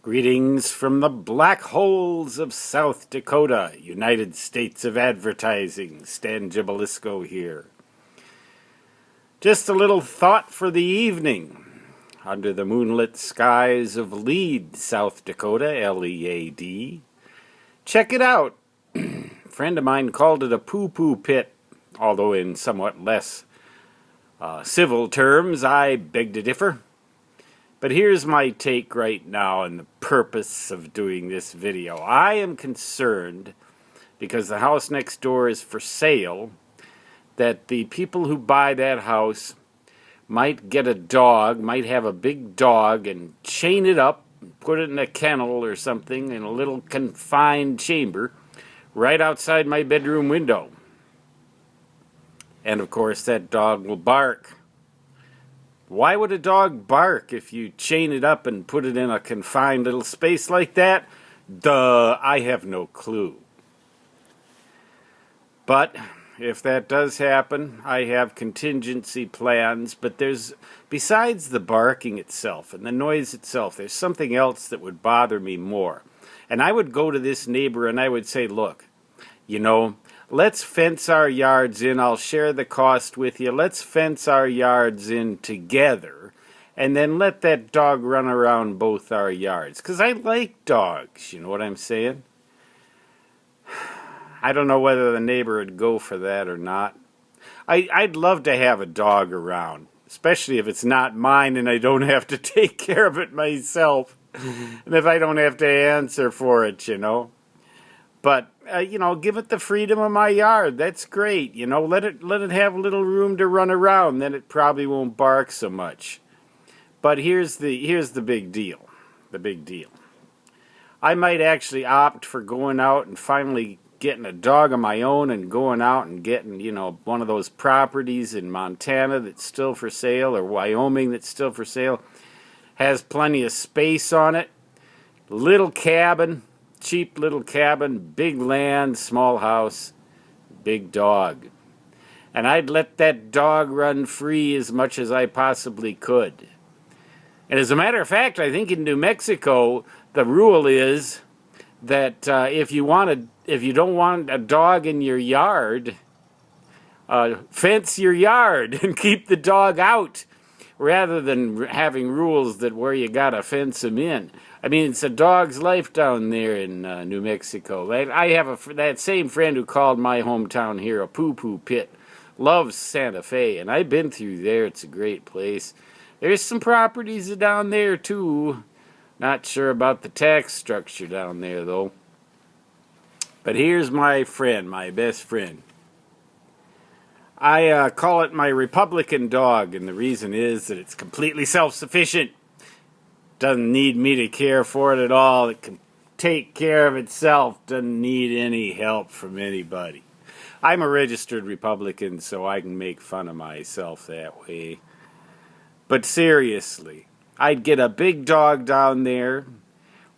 Greetings from the black holes of South Dakota, United States of Advertising. Stan Gibilisco here. Just a little thought for the evening. Under the moonlit skies of Lead, South Dakota, L-E-A-D. Check it out. A friend of mine called it a poo-poo pit, although in somewhat less civil terms, I beg to differ. But here's my take right now and the purpose of doing this video. I am concerned, because the house next door is for sale, that the people who buy that house might get a dog, might have a big dog and chain it up, put it in a kennel or something in a little confined chamber right outside my bedroom window. And of course that dog will bark. Why would a dog bark if you chain it up and put it in a confined little space like that? Duh, I have no clue. But if that does happen, I have contingency plans. But besides the barking itself and the noise itself, there's something else that would bother me more. And I would go to this neighbor and I would say, look, let's fence our yards in. I'll share the cost with you. Let's fence our yards in together. And then let that dog run around both our yards. Because I like dogs, you know what I'm saying? I don't know whether the neighbor would go for that or not. I'd love to have a dog around. Especially if it's not mine and I don't have to take care of it myself. And if I don't have to answer for it, But, give it the freedom of my yard. That's great. Let it have a little room to run around. Then it probably won't bark so much. But here's the big deal. The big deal. I might actually opt for going out and finally getting a dog of my own and going out and getting, one of those properties in Montana that's still for sale, or Wyoming that's still for sale. Has plenty of space on it. Little cabin. Cheap little cabin, big land, small house, big dog. And I'd let that dog run free as much as I possibly could. And as a matter of fact, I think in New Mexico, the rule is that if you don't want a dog in your yard, fence your yard and keep the dog out, rather than having rules that where you gotta fence him in. I mean, it's a dog's life down there in New Mexico. I have that same friend who called my hometown here a poo-poo pit. Loves Santa Fe, and I've been through there. It's a great place. There's some properties down there, too. Not sure about the tax structure down there, though. But here's my friend, my best friend. I call it my Republican dog, and the reason is that it's completely self-sufficient. Doesn't need me to care for it at all. It can take care of itself. Doesn't need any help from anybody. I'm a registered Republican, so I can make fun of myself that way. But seriously, I'd get a big dog down there,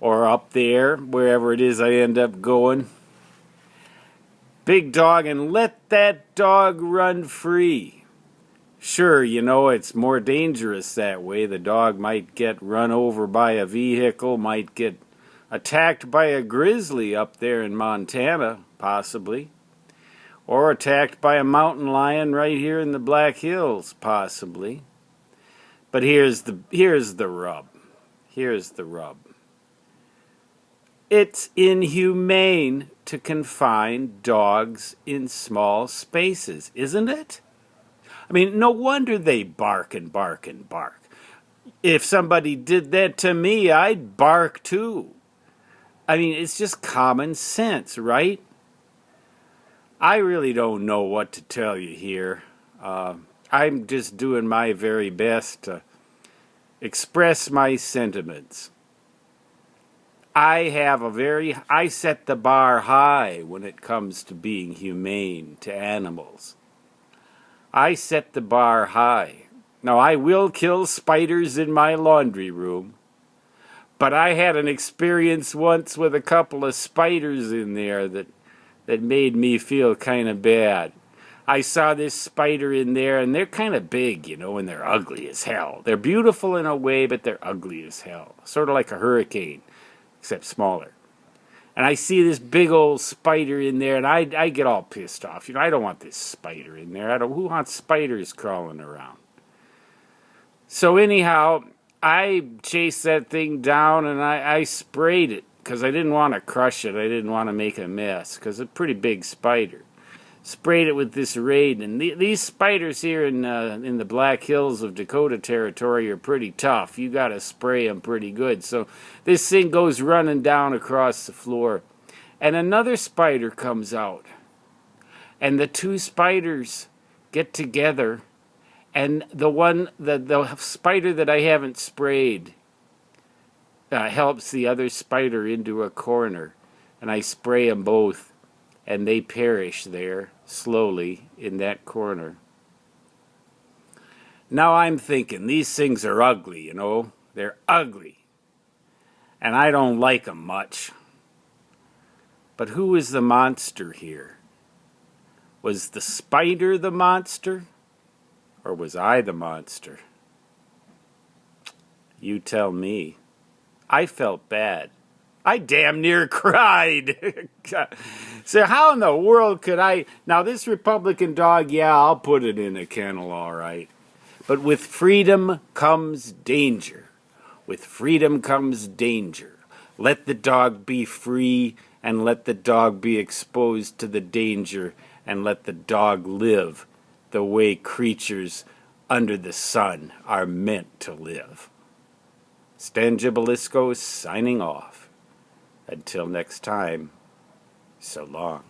or up there, wherever it is I end up going. Big dog, and let that dog run free. Sure, it's more dangerous that way. The dog might get run over by a vehicle, might get attacked by a grizzly up there in Montana, possibly. Or attacked by a mountain lion right here in the Black Hills, possibly. But here's the rub. Here's the rub. It's inhumane to confine dogs in small spaces, isn't it? I mean, no wonder they bark and bark and bark. If somebody did that to me, I'd bark too. I mean, it's just common sense, right? I really don't know what to tell you here. I'm just doing my very best to express my sentiments. I set the bar high when it comes to being humane to animals. I set the bar high. Now, I will kill spiders in my laundry room, but I had an experience once with a couple of spiders in there that made me feel kind of bad. I saw this spider in there, and they're kind of big, and they're ugly as hell. They're beautiful in a way, but they're ugly as hell. Sort of like a hurricane. except smaller. And I see this big old spider in there, and I get all pissed off. I don't want this spider in there. Who wants spiders crawling around? So anyhow, I chased that thing down, and I sprayed it, because I didn't want to crush it. I didn't want to make a mess, because it's a pretty big spider. Sprayed it with this Raid, and these spiders here in the Black Hills of Dakota Territory are pretty tough. You got to spray them pretty good. So this thing goes running down across the floor, and another spider comes out, and the two spiders get together, and the spider that I haven't sprayed helps the other spider into a corner, and I spray them both. And they perish there, slowly, in that corner. Now I'm thinking, these things are ugly, They're ugly. And I don't like them much. But who is the monster here? Was the spider the monster? Or was I the monster? You tell me. I felt bad. I damn near cried. So how in the world could I... Now, this Republican dog, yeah, I'll put it in a kennel, all right. But with freedom comes danger. With freedom comes danger. Let the dog be free, and let the dog be exposed to the danger, and let the dog live the way creatures under the sun are meant to live. Stan Gibilisco signing off. Until next time, so long.